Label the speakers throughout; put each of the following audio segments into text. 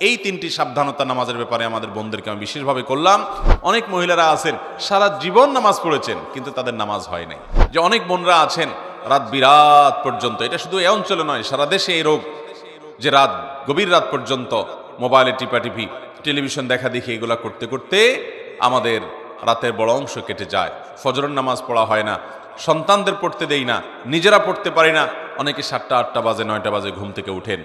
Speaker 1: এই তিনটি সাবধানতা নামাজের ব্যাপারে আমাদের বোনদেরকে আমি বিশেষভাবে করলাম। অনেক মহিলারা আছেন সারা জীবন নামাজ পড়েছেন কিন্তু তাদের নামাজ হয় নাই। যে অনেক বোনরা আছেন রাত বিরাত পর্যন্ত, এটা শুধু এই অঞ্চলে নয়, সারা দেশে এই রোগ, যে রাত গভীর রাত পর্যন্ত মোবাইলে টিপাটিপি, টেলিভিশন দেখা দেখি, এগুলা করতে করতে আমাদের রাতের বড় অংশ কেটে যায়। ফজরের নামাজ পড়া হয় না, সন্তানদের পড়তে দেই না, নিজেরা পড়তে পারি না। অনেকে 7টা 8টা বাজে 9টা বাজে ঘুম থেকে উঠেন।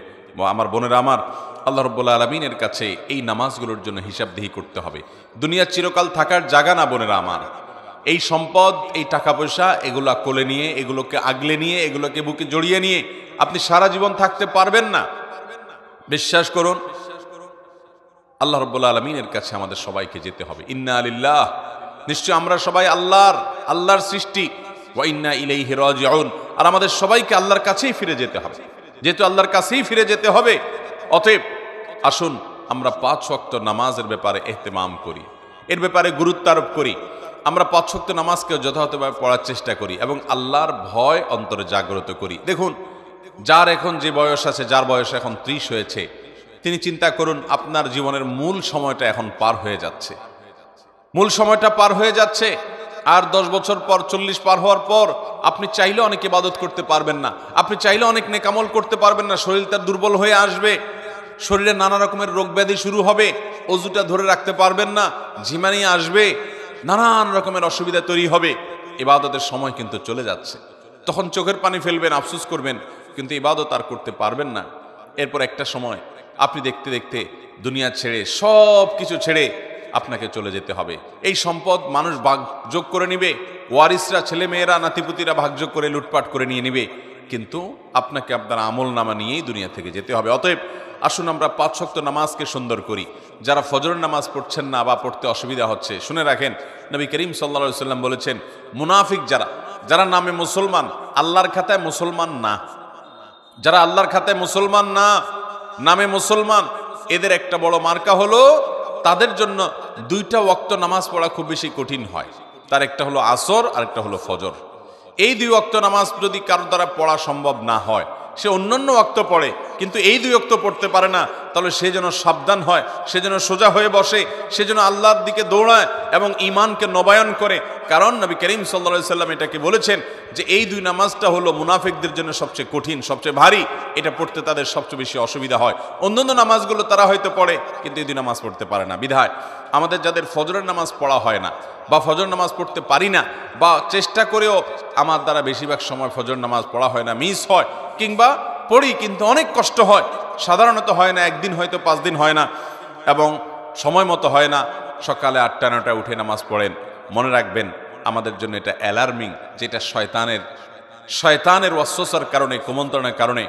Speaker 1: আমার বোনেরা আমার, আল্লাহ রাব্বুল আলামিনের কাছে এই নামাজগুলোর জন্য হিসাবদিহি করতে হবে। দুনিয়া চিরকাল থাকার জায়গা না বোনেরা আমার। এই সম্পদ, এই টাকা পয়সা, এগুলা কোলে নিয়ে, এগুলোকে আগলে নিয়ে, এগুলোকে বুকে জড়িয়ে নিয়ে আপনি সারা জীবন থাকতে পারবেন না। বিশ্বাস করুন, আল্লাহ রাব্বুল আলামিনের কাছে আমাদের সবাইকে যেতে হবে। ইন্না লিল্লাহ, নিশ্চয় আমরা সবাই আল্লাহর সৃষ্টি, ওয়া ইন্না ইলাইহি রাজিউন, আর আমাদের সবাইকে আল্লাহর কাছেই ফিরে যেতে হবে। যেহেতু আল্লাহর কাছেই ফিরে যেতে হবে, অতএব আসুন আমরা 5 ওয়াক্ত নামাজের ব্যাপারে ইহতিমাম করি, এর ব্যাপারে গুরুত্ব আরোপ করি। আমরা 5 ওয়াক্ত নামাজকে যথাযথভাবে পড়ার চেষ্টা করি এবং আল্লাহর ভয় অন্তরে জাগ্রত করি। দেখুন, যার এখন যে বয়স আছে, যার বয়স এখন 30 হয়েছে, তিনি চিন্তা করুন আপনার জীবনের মূল সময়টা এখন পার হয়ে যাচ্ছে। মূল সময়টা পার হয়ে যাচ্ছে। আর 10 বছর পর, 40 পার হওয়ার পর আপনি চাইলে অনেক ইবাদত করতে পারবেন না, আপনি চাইলে অনেক নেকামল করতে পারবেন না। শরীরটা দুর্বল হয়ে আসবে, শরীরে নানা রকমের রোগ ব্যাধি শুরু হবে, অজুটা ধরে রাখতে পারবেন না, ঝিমানি আসবে, নানান রকমের অসুবিধা তৈরি হবে। ইবাদতের সময় কিন্তু চলে যাচ্ছে। তখন চোখের পানি ফেলবেন, আফসোস করবেন, কিন্তু ইবাদত আর করতে পারবেন না। এরপর একটা সময় আপনি দেখতে দেখতে দুনিয়া ছেড়ে, সব কিছু ছেড়ে আপনাকে চলে যেতে হবে। এই সম্পদ মানুষ ভাগযোগ করে নিবে, ওয়ারিসরা, ছেলে মেয়েরা, নাতিপুতিরা ভাগযোগ করে লুটপাট করে নিয়ে নিবে, কিন্তু আপনাকে আপনার আমল নামা নিয়েই দুনিয়া থেকে যেতে হবে। অতএব আসুন আমরা 5 ওয়াক্ত নামাজকে সুন্দর করি। যারা ফজরের নামাজ পড়ছেন না বা পড়তে অসুবিধা হচ্ছে, শুনে রাখেন, নবী করিম সাল্লাল্লাহু আলাইহি সাল্লাম বলেছেন, মুনাফিক যারা নামে মুসলমান, আল্লাহর খাতায় মুসলমান না, যারা আল্লাহর খাতায় মুসলমান না, নামে মুসলমান, এদের একটা বড় মার্কা হলো তাদের জন্য 2টা ওয়াক্ত নামাজ পড়া খুব বেশি কঠিন হয়। তার একটা হলো আসর আর একটা হলো ফজর। এই 2 ওয়াক্ত নামাজ যদি কারো দ্বারা পড়া সম্ভব না হয়, সে অন্যান্য ওয়াক্ত পড়ে কিন্তু এই 2 ওয়াক্ত পড়তে পারে না, তাহলে সে যেন সাবধান হয়, সে যেন সোজা হয়ে বসে, সে যেন আল্লাহর দিকে দৌড়ায় এবং ঈমানকে নবায়ন করে। কারণ নবী করিম সাল্লাল্লাহু আলাইহি সাল্লাম এটাকে বলেছেন যে এই 2 নামাজটা হলো মুনাফিকদের জন্য সবচেয়ে কঠিন, সবচেয়ে ভারী, এটা পড়তে তাদের সবচেয়ে বেশি অসুবিধা হয়। অন্যান্য নামাজগুলো তারা হয়তো পড়ে কিন্তু এই 2 নামাজ পড়তে পারে না। বিধায় আমাদের যাদের ফজরের নামাজ পড়া হয় না বা ফজর নামাজ পড়তে পারি না, বা চেষ্টা করেও আমার দ্বারা বেশিরভাগ সময় ফজর নামাজ পড়া হয় না, মিস হয়, কিংবা পড়ি কিন্তু অনেক কষ্ট হয়, সাধারণত হয় না, একদিন হয়তো 5 দিন হয় না এবং সময় মতো হয় না, সকালে 8টা 9টায় উঠে নামাজ পড়েন, মনে রাখবেন আমাদের জন্য এটা অ্যালার্মিং, যেটা শয়তানের ওয়াসওয়াসার কারণে, কুমন্ত্রণের কারণে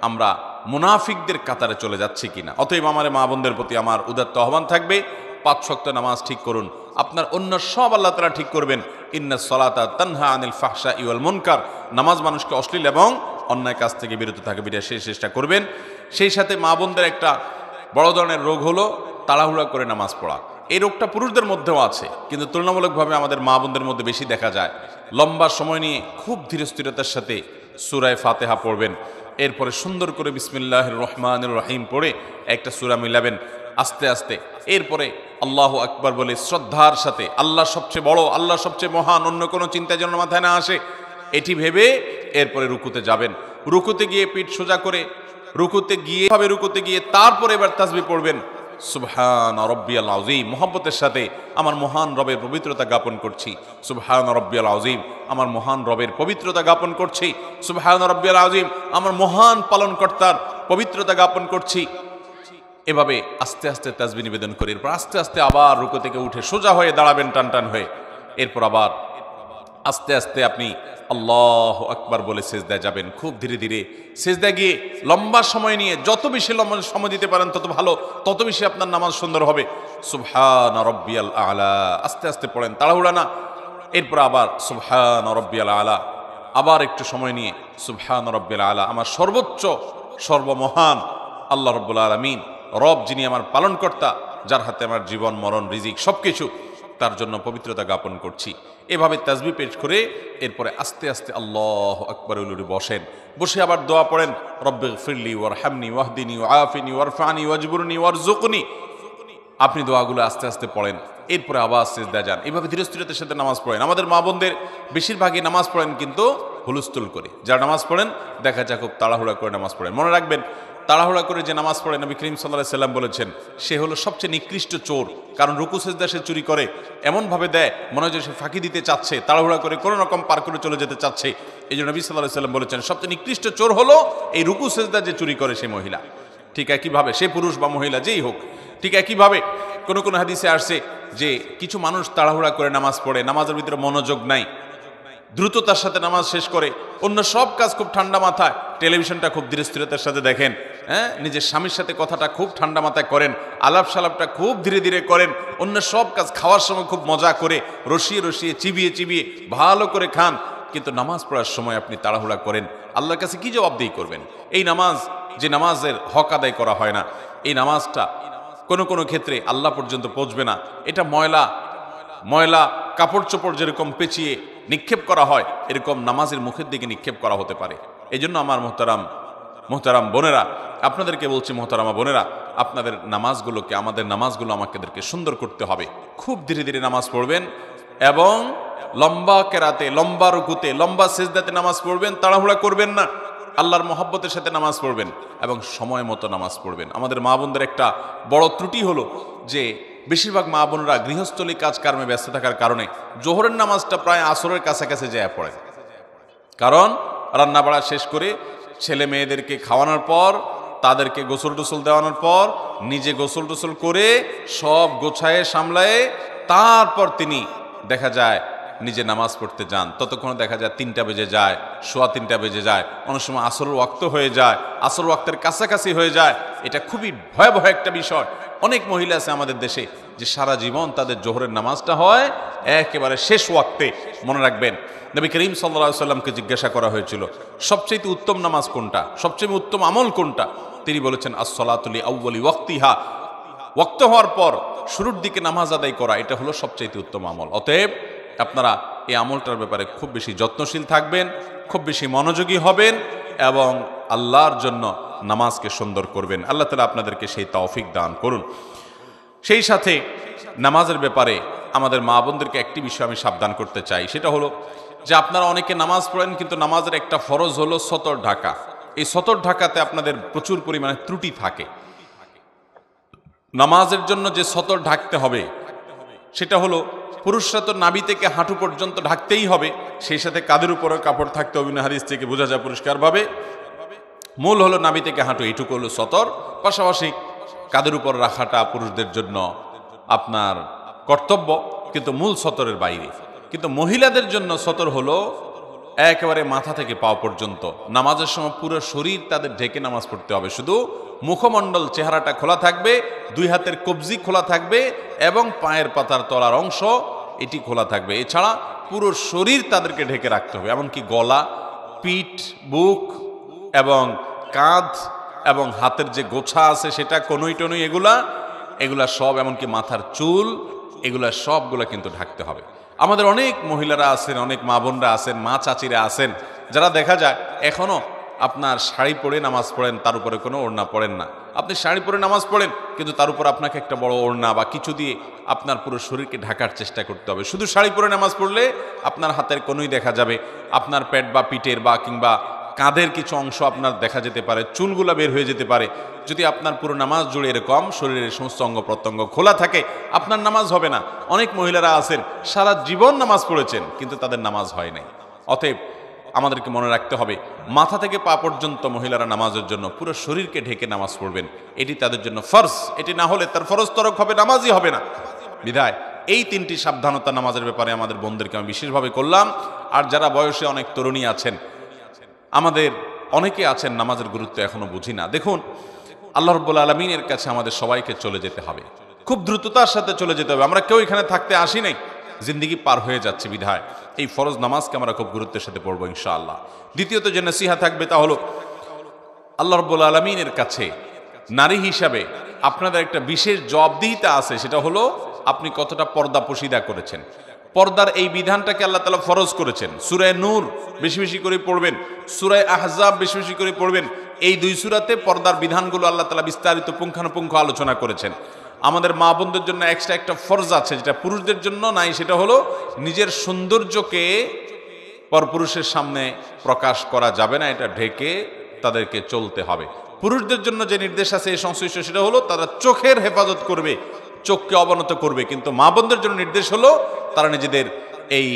Speaker 1: আমরা মুনাফিকদের কাতারে চলে যাচ্ছি কিনা। অতএব আমার মা বোনদের প্রতি আমার উদাত্ত আহ্বান থাকবে, 5 ওয়াক্ত নামাজ ঠিক করুন, আপনার অন্য সব আল্লাহ তাআলা ঠিক করবেন। ইন্নাস সালাতা তানহা আনিল ফাহশাই ওয়াল মুনকার, নামাজ মানুষকে অশ্লীল এবং অন্যায় কাজ থেকে বিরত থাকে, সেই চেষ্টা করবেন। সেই সাথে মা বোনদের একটা বড় ধরনের রোগ হলো তাড়াহুড়া করে নামাজ পড়া। এই রোগটা পুরুষদের মধ্যেও আছে, কিন্তু তুলনামূলকভাবে আমাদের মা বোনদের মধ্যে বেশি দেখা যায়। লম্বা সময় নিয়ে খুব ধীরস্থিরতার সাথে সূরা ফাতিহা পড়বেন, এরপরে সুন্দর করে বিসমিল্লাহির রহমানির রহিম পড়ে একটা সূরা মিলাবেন আস্তে আস্তে, এরপরে আল্লাহু আকবার বলে শ্রদ্ধার সাথে, আল্লাহ সবচেয়ে বড়, আল্লাহ সবচেয়ে মহান, অন্য কোনো চিন্তা যেন মাথায় না আসে, এটি ভেবে এরপরে রুকুতে যাবেন। রুকুতে গিয়ে পিঠ সোজা করে রুকুতে গিয়ে তারপরে এবার তাসবিহ পড়বেন, সুবহান রাব্বিয়াল আযীম, মুহাব্বতের সাথে আমার মহান রবের পবিত্রতা জ্ঞাপন করছি, সুবহান রাব্বিয়াল আযীম, আমার মহান রবের পবিত্রতা জ্ঞাপন করছি, সুবহান রাব্বিয়াল আযীম, আমার মহান পালনকর্তার পবিত্রতা জ্ঞাপন করছি। এভাবে আস্তে আস্তে তাসবিহ নিবেদন করে এরপর আস্তে আস্তে আবার রুকু থেকে উঠে সোজা হয়ে দাঁড়াবেন টান হয়ে। এরপর আবার আস্তে আস্তে আপনি আল্লাহু আকবার বলে সিজদায় যাবেন। খুব ধীরে ধীরে সিজদায় গিয়ে লম্বা সময় নিয়ে, যত বেশি লম্বা সময় দিতে পারেন তত ভালো, তত বেশি আপনার নামাজ সুন্দর হবে। সুবহান রাব্বিয়াল আলা, আস্তে আস্তে পড়েন, তাড়াহুড়া না। এরপর আবার সুবহান রাব্বিয়াল আলা, আবার একটু সময় নিয়ে সুবহান রাব্বিয়াল আলা, আমার সর্বোচ্চ সর্বমহান আল্লাহ রাব্বুল আলামিন, রব যিনি আমার পালনকর্তা, যার হাতে আমার জীবন মরণ রিজিক সবকিছু, তার জন্য পবিত্রতা জ্ঞাপন করছি। এভাবে তাসবিহ পেশ করে এরপরে আস্তে আস্তে আল্লাহু আকবার বলে বসেন। বসে আবার দোয়া পড়েন, রব্বিগফিরলি ওয়ারহামনি ওয়াহদিনি ওয়াআফিনি ওয়ারফানি ওয়াজবুরনি ওয়ারযুকনি। আপনি দোয়াগুলো আস্তে আস্তে পড়েন, এরপরে আবার সিজদা যান। এভাবে ধীরে স্থিরতার সাথে নামাজ পড়েন। আমাদের মা বোনদের বেশিরভাগই নামাজ পড়েন কিন্তু হুলস্থুল করে। যারা নামাজ পড়েন দেখা যায় খুব তাড়াহুড়া করে নামাজ পড়েন। মনে রাখবেন, তাড়াহুড়া করে যে নামাজ পড়ে নবী করিম সাল্লাল্লাহু আলাইহি সাল্লাম বলেছেন সে হলো সবচেয়ে নিকৃষ্ট চোর। কারণ রুকু সিজদা সে চুরি করে, এমনভাবে দেয় মনে হয় যে সে ফাঁকি দিতে চাচ্ছে, তাড়াহুড়া করে কোনো রকম পার করে চলে যেতে চাচ্ছে। এই জন্য নবী সাল্লাল্লাহু আলাইহি সাল্লাম বলেছেন সবচেয়ে নিকৃষ্ট চোর হলো এই রুকু সিজদা যে চুরি করে সে মহিলা। ঠিক একইভাবে সে পুরুষ বা মহিলা যেই হোক। ঠিক একইভাবে কোনো কোনো হাদিসে আসছে যে কিছু মানুষ তাড়াহুড়া করে নামাজ পড়ে, নামাজের ভিতরে মনোযোগ নাই, দ্রুততার সাথে নামাজ শেষ করে, অন্য সব কাজ খুব ঠান্ডা মাথায়, টেলিভিশনটা খুব ধীরে স্থিরতার সাথে দেখেন, হ্যাঁ, নিজের স্বামীর সাথে কথাটা খুব ঠান্ডা মাথায় করেন, আলাপ সালাপটা খুব ধীরে ধীরে করেন, অন্য সব কাজ খাওয়ার সময় খুব মজা করে রসিয়ে রসিয়ে চিবিয়ে চিবিয়ে ভালো করে খান, কিন্তু নামাজ পড়ার সময় আপনি তাড়াহুড়া করেন, আল্লাহর কাছে কি জবাবদিহি করবেন? এই নামাজ যে নামাজের হক আদায় করা হয় না, এই নামাজটা কোনো কোনো ক্ষেত্রে আল্লাহ পর্যন্ত পৌঁছবে না। এটা ময়লা ময়লা কাপড় চোপড় যেরকম পেঁচিয়ে নিক্ষেপ করা হয়, এরকম নামাজের মুখের দিকে নিক্ষেপ করা হতে পারে। এই জন্য আমার মোহতারাম বোনেরা, আপনাদেরকে বলছি, মোহতারামা বোনেরা, আপনাদের নামাজগুলোকে, আমাদের নামাজগুলো আমাদেরকে সুন্দর করতে হবে। খুব ধীরে ধীরে নামাজ পড়বেন এবং লম্বা কেরাতে, লম্বা রুকুতে, লম্বা সিজদাতে নামাজ পড়বেন। তাড়াহুড়া করবেন না, আল্লাহর মহব্বতের সাথে নামাজ পড়বেন এবং সময় মতো নামাজ পড়বেন। আমাদের মা বোনদের একটা বড় ত্রুটি হলো যে বেশিরভাগ মা বোনরা গৃহস্থলী কাজকর্মে ব্যস্ত থাকার কারণে জোহরের নামাজটা প্রায় আসরের কাছাকাছি যায় পড়ে। কারণ রান্না বাড়া শেষ করে ছেলে মেয়েদেরকে খাওয়ানোর পর, তাদেরকে গোসল টোসল দেওয়ানোর পর, নিজে গোসল টোসল করে সব গোছায়ে সামলায়ে তারপর তিনি দেখা যায় নিজে নামাজ পড়তে যান। ততক্ষণ দেখা যায় 3টা বেজে যায়, সোয়া 3টা বেজে যায়, অনেক সময় আসর ওয়াক্ত হয়ে যায়, আসর ওয়াক্তের কাছাকাছি হয়ে যায়। এটা খুবই ভয়াবহ একটা বিষয়। অনেক মহিলা আছে আমাদের দেশে যে সারা জীবন তাদের জোহরের নামাজটা হয় একেবারে শেষ ওয়াক্তে। মনে রাখবেন, নবী করিম সাল্লাল্লাহু আলাইহি সাল্লামকে জিজ্ঞাসা করা হয়েছিল সবচেয়ে উত্তম নামাজ কোনটা, সবচেয়ে উত্তম আমল কোনটা? তিনি বলেছেন আস-সালাতু লি আউয়ালি ওয়াক্তিহা, ওয়াক্ত হওয়ার পর শুরুর দিকে নামাজ আদায় করা, এটা হলো সবচেয়ে উত্তম আমল। অতএব আপনারা এই আমলটার ব্যাপারে খুব বেশি যত্নশীল থাকবেন, খুব বেশি মনোযোগী হবেন এবং আল্লাহর জন্য নামাজকে সুন্দর করবেন। আল্লাহ তাআলা আপনাদেরকে সেই তৌফিক দান করুন। সেই সাথে নামাজের ব্যাপারে আমাদের মা বোনদেরকে একটি বিষয় আমি সাবধান করতে চাই, সেটা হলো যে আপনারা অনেকে নামাজ পড়েন কিন্তু নামাজের একটা ফরজ হলো সতর ঢাকা। এই সতর ঢাকাতে আপনাদের প্রচুর পরিমাণে ত্রুটি থাকে। নামাজের জন্য যে সতর ঢাকতে হবে সেটা হলো পুরুষরা তো নাভি থেকে হাঁটু পর্যন্ত ঢাকতেই হবে, সেই সাথে কাঁধের উপরও কাপড় থাকতে হবে। হাদিস থেকে বোঝা যায় পরিষ্কারভাবে মূল হলো নাভি থেকে হাঁটু, এইটুকু হলো সতর। পাশাপাশি কাঁধের উপর রাখাটা পুরুষদের জন্য আপনার কর্তব্য, কিন্তু মূল সতরের বাইরে। কিন্তু মহিলাদের জন্য সতর হলো একেবারে মাথা থেকে পা পর্যন্ত। নামাজের সময় পুরো শরীর তাদের ঢেকে নামাজ পড়তে হবে, শুধু মুখমণ্ডল চেহারাটা খোলা থাকবে, 2 হাতের কবজি খোলা থাকবে এবং পায়ের পাতার তলার অংশ এটি খোলা থাকবে। এছাড়া পুরো শরীর তাদেরকে ঢেকে রাখতে হবে, এমনকি গলা, পিঠ, বুক এবং কাঁধ এবং হাতের যে গোছা আছে সেটা, কনুই টনুই, এগুলা সব, এমনকি মাথার চুল, এগুলা সবগুলা কিন্তু ঢাকতে হবে। আমাদের অনেক মহিলারা আছেন, অনেক মা বোনরা আছেন, মা চাচিরা আছেন, যারা দেখা যায় এখনো আপনার শাড়ি পরে নামাজ পড়েন, তার উপরে কোনো ওড়না পড়েন না। আপনি শাড়ি পরে নামাজ পড়েন কিন্তু তার উপর আপনাকে একটা বড় ওড়না বা কিছু দিয়ে আপনার পুরো শরীরকে ঢাকার চেষ্টা করতে হবে। শুধু শাড়ি পরে নামাজ পড়লে আপনার হাতের কোনোই দেখা যাবে, আপনার পেট বা পিঠের বা কিংবা কাঁধের কিছু অংশ আপনার দেখা যেতে পারে, চুলগুলা বের হয়ে যেতে পারে। যদি আপনার পুরো নামাজ জুড়ে এরকম শরীরের সমস্ত অঙ্গ প্রত্যঙ্গ খোলা থাকে, আপনার নামাজ হবে না। অনেক মহিলারা আছেন সারা জীবন নামাজ পড়েছেন কিন্তু তাদের নামাজ হয় নাই। অতএব আমাদেরকে মনে রাখতে হবে, মাথা থেকে পা পর্যন্ত মহিলারা নামাজের জন্য পুরো শরীরকে ঢেকে নামাজ পড়বেন, এটি তাদের জন্য ফরজ। এটি না হলে তার ফরজ তরক হবে, নামাজই হবে না। বিধায় এই 3টি সাবধানতা নামাজের ব্যাপারে আমাদের বোনদেরকে আমি বিশেষভাবে করলাম। আর যারা বয়সে অনেক তরুণী আছেন, আমাদের অনেকে আছেন নামাজের গুরুত্ব এখনো বুঝি না। দেখুন, আল্লাহ রাব্বুল আলামিনের কাছে আমাদের সবাইকে চলে যেতে হবে, খুব দ্রুততার সাথে চলে যেতে হবে। আমরা কেউ এখানে থাকতে আসি নাই, জিন্দেগি পার হয়ে যাচ্ছে। বিধায় এই ফরজ নামাজকে আমরা খুব গুরুত্বের সাথে পড়বো ইনশাআল্লাহ। দ্বিতীয়ত যে নসিহা থাকবে তা হলো, আল্লাহ রাব্বুল আলামিনের কাছে নারী হিসাবে আপনাদের একটা বিশেষ জবাবদিহিতা আছে, সেটা হলো আপনি কতটা পর্দা পশিদা করেছেন। পর্দার এই বিধানটাকে আল্লাহ তাআলা ফরজ করেছেন। সূরা নূর বেশি বেশি করে পড়বেন, সূরা আহজাব বেশি বেশি করে পড়বেন। এই দুই সূরাতে পর্দার বিধানগুলো আল্লাহ তাআলা বিস্তারিত পুঙ্খানুপুঙ্খ আলোচনা করেছেন। আমাদের মা বোনদের জন্য এক্সট্রা একটা ফরজ আছে, যেটা পুরুষদের জন্য নাই, সেটা হলো নিজের সৌন্দর্যকে পরপুরুষের সামনে প্রকাশ করা যাবে না, এটা ঢেকে তাদেরকে চলতে হবে। পুরুষদের জন্য যে নির্দেশ আছে এই সংশ্লিষ্ট, সেটা হলো তারা চোখের হেফাজত করবে, চোখকে অবনত করবে। কিন্তু মা বোনদের জন্য নির্দেশ হলো তারা নিজেদের এই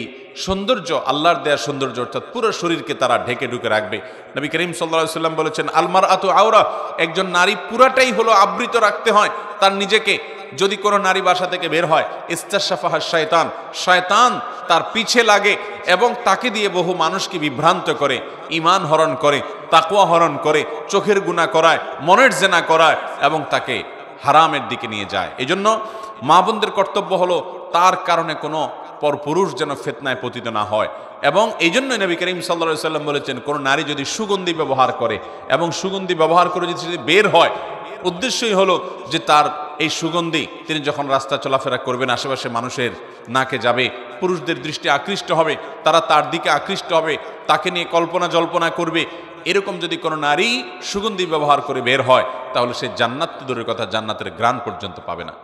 Speaker 1: সৌন্দর্য, আল্লাহর দেয়া সৌন্দর্য অর্থাৎ পুরো শরীরকে তারা ঢেকে ঢুকে রাখবে। নবী করিম সাল্লাল্লাহু আলাইহি ওয়াসাল্লাম বলেছেন, আলমারআতু আওরা, একজন নারী পুরাটাই হলো আবৃত রাখতে হয় তার নিজেকে। যদি কোনো নারী বাসা থেকে বের হয়, ইস্তাশাফাহা শয়তান, শয়তান তার পিছে লাগে এবং তাকে দিয়ে বহু মানুষকে বিভ্রান্ত করে, ঈমান হরণ করে, তাকওয়া হরণ করে, চোখের গুনাহ করায়, মনের জেনা করায় এবং তাকে হারামের দিকে নিয়ে যায়। এজন্য মা বোনদের কর্তব্য হলো তার কারণে কোনো পরপুরুষ যেন ফিতনায় পতিত না হয়। এবং এই জন্যই নবী করিম সাল্লাল্লাহু আলাইহি ওয়াসাল্লাম বলেছেন, কোন নারী যদি সুগন্ধি ব্যবহার করে এবং সুগন্ধি ব্যবহার করে যদি বের হয়, উদ্দেশ্যই হলো যে তার এই সুগন্ধি তিনি যখন রাস্তা চলাফেরা করবেন, আশেপাশে মানুষের নাকে যাবে, পুরুষদের দৃষ্টি আকৃষ্ট হবে, তারা তার দিকে আকৃষ্ট হবে, তাকে নিয়ে কল্পনা জল্পনা করবে। এরকম যদি কোনো নারী সুগন্ধি ব্যবহার করে বের হয়, তাহলে সে জান্নাত তো দূরের কথা, জান্নাতের ঘ্রাণ পর্যন্ত পাবে না।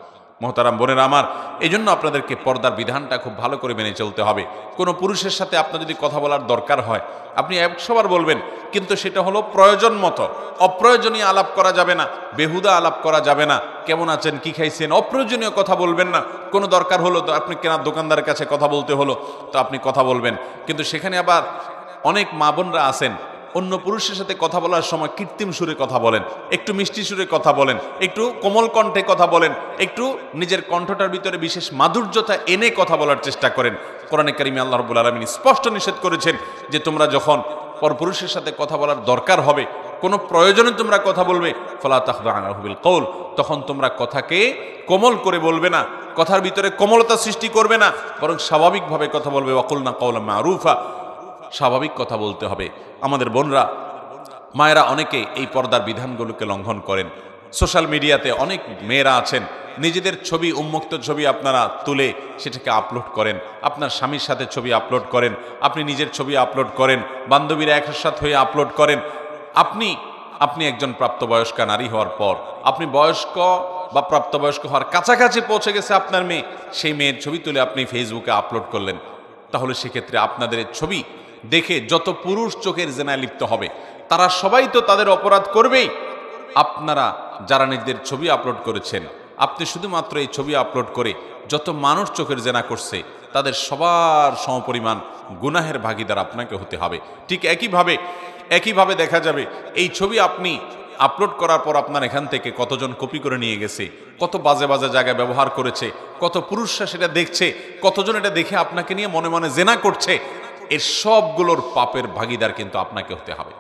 Speaker 1: মোহতারাম বোনেরা আমার, এই জন্য আপনাদেরকে পর্দার বিধানটা খুব ভালো করে মেনে চলতে হবে। কোনো পুরুষের সাথে আপনার যদি কথা বলার দরকার হয়, আপনি 100 বার বলবেন, কিন্তু সেটা হলো প্রয়োজন মতো। অপ্রয়োজনীয় আলাপ করা যাবে না, বেহুদা আলাপ করা যাবে না, কেমন আছেন, কি খাইছেন, অপ্রয়োজনীয় কথা বলবেন না। কোনো দরকার হলো তো আপনি কেনার দোকানদারের কাছে কথা বলতে হলো, তো আপনি কথা বলবেন। কিন্তু সেখানে আবার অনেক মা বোনরা আছেন, অন্য পুরুষের সাথে কথা বলার সময় কৃত্রিম সুরে কথা বলেন, একটু মিষ্টি সুরে কথা বলেন, একটু কোমল কণ্ঠে কথা বলেন, একটু নিজের কণ্ঠটার ভিতরে বিশেষ মাধুর্যতা এনে কথা বলার চেষ্টা করেন। কোরআনে কারিমে আল্লাহ রাব্বুল আলামিন স্পষ্ট নিষেধ করেছেন যে তোমরা যখন পরপুরুষের সাথে কথা বলার দরকার হবে, কোনো প্রয়োজনে তোমরা কথা বলবে, ফালা তাখদা'না বিল কওল, তখন তোমরা কথাকে কোমল করে বলবে না, কথার ভিতরে কোমলতা সৃষ্টি করবে না, বরং স্বাভাবিকভাবে কথা বলবে। ওয়াকুলনা কাওলাম মারুফা, স্বাভাবিক কথা বলতে হবে। আমাদের বোনরা, মায়েরা অনেকে এই পর্দার বিধানগুলোকে লঙ্ঘন করেন। সোশ্যাল মিডিয়াতে অনেক মেয়েরা আছেন, নিজেদের ছবি, উন্মুক্ত ছবি আপনারা তুলে সেটাকে আপলোড করেন, আপনার স্বামীর সাথে ছবি আপলোড করেন, আপনি নিজের ছবি আপলোড করেন, বান্ধবীরা একসাথে হয়ে আপলোড করেন। আপনি একজন প্রাপ্তবয়স্কা নারী হওয়ার পর, আপনি বয়স্ক বা প্রাপ্তবয়স্ক হওয়ার কাছাকাছি পৌঁছে গেছে আপনার মেয়ে, সেই মেয়ের ছবি তুলে আপনি ফেসবুকে আপলোড করলেন। তাহলে সেক্ষেত্রে আপনাদের ছবি দেখে যত পুরুষ চোখের জেনায় লিপ্ত হবে, তারা সবাই তো তাদের অপরাধ করবেই। আপনারা যারা নিজেদের ছবি আপলোড করেছেন, আপনি শুধুমাত্র এই ছবি আপলোড করে যত মানুষ চোখের জেনা করছে, তাদের সবার সমপরিমাণ গুনাহের ভাগীদার আপনাকে হতে হবে। ঠিক একইভাবে দেখা যাবে এই ছবি আপনি আপলোড করার পর আপনার এখান থেকে কতজন কপি করে নিয়ে গেছে, কত বাজে বাজে জায়গায় ব্যবহার করেছে, কত পুরুষরা সেটা দেখছে, কতজন এটা দেখে আপনাকে নিয়ে মনে মনে জেনা করছে, এর সবগুলোর পাপের ভাগীদার কিন্তু আপনাকে হতে হবে।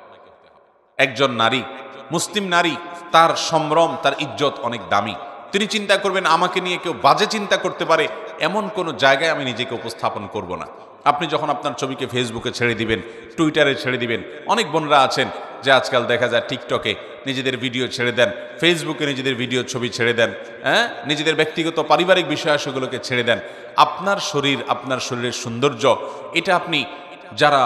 Speaker 1: একজন নারী, মুসলিম নারী, তার সম্ভ্রম, তার ইজ্জত অনেক দামি। তিনি চিন্তা করবেন আমাকে নিয়ে কেউ বাজে চিন্তা করতে পারে, এমন কোনো জায়গায় আমি নিজেকে উপস্থাপন করব না। আপনি যখন আপনার ছবিকে ফেসবুকে ছেড়ে দিবেন, টুইটারে ছেড়ে দিবেন, অনেক বোনরা আছেন যে আজকাল দেখা যায় টিকটকে নিজেদের ভিডিও ছেড়ে দেন, ফেসবুকে নিজেদের ভিডিও ছবি ছেড়ে দেন, নিজেদের ব্যক্তিগত পারিবারিক বিষয়াবলীগুলোকে ছেড়ে দেন। আপনার শরীর, আপনার শরীরের সৌন্দর্য, এটা আপনি যারা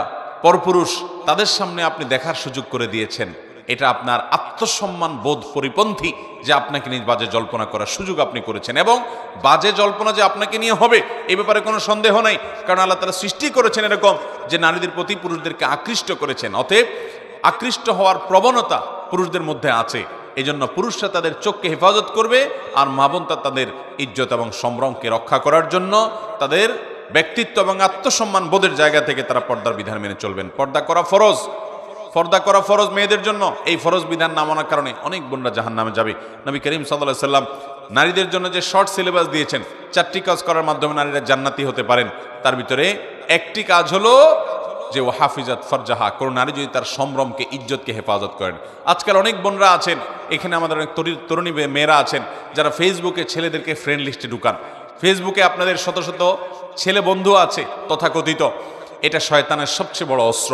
Speaker 1: পরপুরুষ তাদের সামনে আপনি দেখার সুযোগ করে দিয়েছেন, এটা আপনার আত্মসম্মান বোধ পরিপন্থী যে আপনাকে নিয়ে বাজে জল্পনা করার সুযোগ আপনি করেছেন। এবং বাজে জল্পনা যে আপনাকে নিয়ে হবে এই ব্যাপারে কোনো সন্দেহ নাই, কারণ আল্লাহ তাআলা সৃষ্টি করেছেন এরকম যে নারীদের প্রতি পুরুষদেরকে আকৃষ্ট করেছেন। অতএব আকৃষ্ট হওয়ার প্রবণতা পুরুষদের মধ্যে আছে, এই জন্য পুরুষরা তাদের চোখকে হেফাজত করবে, আর মা বোন তাদের ইজ্জত এবং সম্ভ্রমকে রক্ষা করার জন্য তাদের ব্যক্তিত্ব এবং আত্মসম্মান বোধের জায়গা থেকে তারা পর্দার বিধান মেনে চলবেন। পর্দা করা ফরজ মেয়েদের জন্য। এই ফরজ বিধান না মানার কারণে অনেক বোনরা জাহান্নামে যাবে। নবী করিম সাল্লাল্লাহু আলাইহি সাল্লাম নারীদের জন্য যে শর্ট সিলেবাস দিয়েছেন, 4টি কাজ করার মাধ্যমে নারীরা জান্নাতি হতে পারেন, তার ভিতরে একটি কাজ হলো যে ওয়াহাফিজাত ফারজাহা, কোন নারী যদি তার সম্ভ্রমকে, ইজ্জতকে হেফাজত করেন। আজকাল অনেক বোনরা আছেন, এখানে আমাদের অনেক তরুণী মেয়েরা আছেন যারা ফেসবুকে ছেলেদেরকে ফ্রেন্ড লিস্টে ঢুকান। ফেসবুকে আপনাদের শত শত ছেলে বন্ধু আছে তথাকথিত, এটা শয়তানের সবচেয়ে বড় অস্ত্র।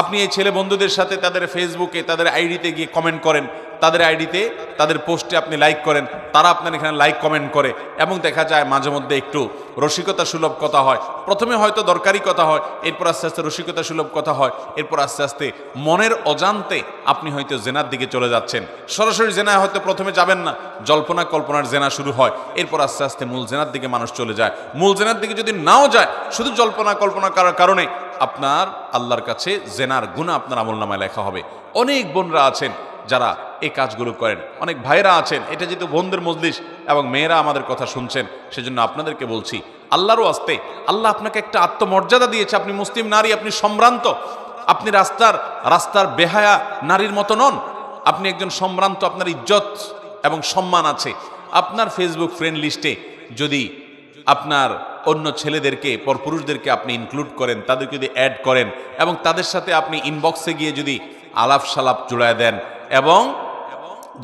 Speaker 1: আপনি এই ছেলে বন্ধুদের সাথে তাদের ফেসবুকে, তাদের আইডিতে গিয়ে কমেন্ট করেন, তাদের আইডিতে তাদের পোস্টে আপনি লাইক করেন, তারা আপনার এখানে লাইক কমেন্ট করে, এবং দেখা যায় মাঝে মধ্যে একটু রসিকতা সুলভ কথা হয়। প্রথমে হয়তো দরকারি কথা হয়, এরপর আস্তে আস্তে রসিকতা সুলভ কথা হয়, এরপর আস্তে আস্তে মনের অজান্তে আপনি হয়তো জেনার দিকে চলে যাচ্ছেন। সরাসরি জেনায় হয়তো প্রথমে যাবেন না, জল্পনা কল্পনার জেনা শুরু হয়, এরপর আস্তে আস্তে মূল জেনার দিকে মানুষ চলে যায়। মূল জেনার দিকে যদি নাও যায়, শুধু জল্পনা কল্পনা করার কারণে আপনার আল্লাহর কাছে জেনার গুনাহ আপনার আমলনামায় লেখা হবে। অনেক বোনরা আছেন যারা এই কাজগুলো করেন, অনেক ভাইরা আছেন, এটা যেহেতু বোনদের মজলিস এবং মেয়েরা আমাদের কথা শুনছেন, সেজন্য আপনাদেরকে বলছি, আল্লাহরও আস্তে আল্লাহ আপনাকে একটা আত্মমর্যাদা দিয়েছে। আপনি মুসলিম নারী, আপনি সম্ভ্রান্ত, আপনি রাস্তার বেহায়া নারীর মতো নন, আপনি একজন সম্ভ্রান্ত, আপনার ইজ্জত এবং সম্মান আছে। আপনার ফেসবুক ফ্রেন্ড লিস্টে যদি আপনার অন্য ছেলেদেরকে, পরপুরুষদেরকে আপনি ইনক্লুড করেন, তাদের যদি অ্যাড করেন, এবং তাদের সাথে আপনি ইনবক্সে গিয়ে যদি আলাপ সালাপ জুড়ায় দেন, এবং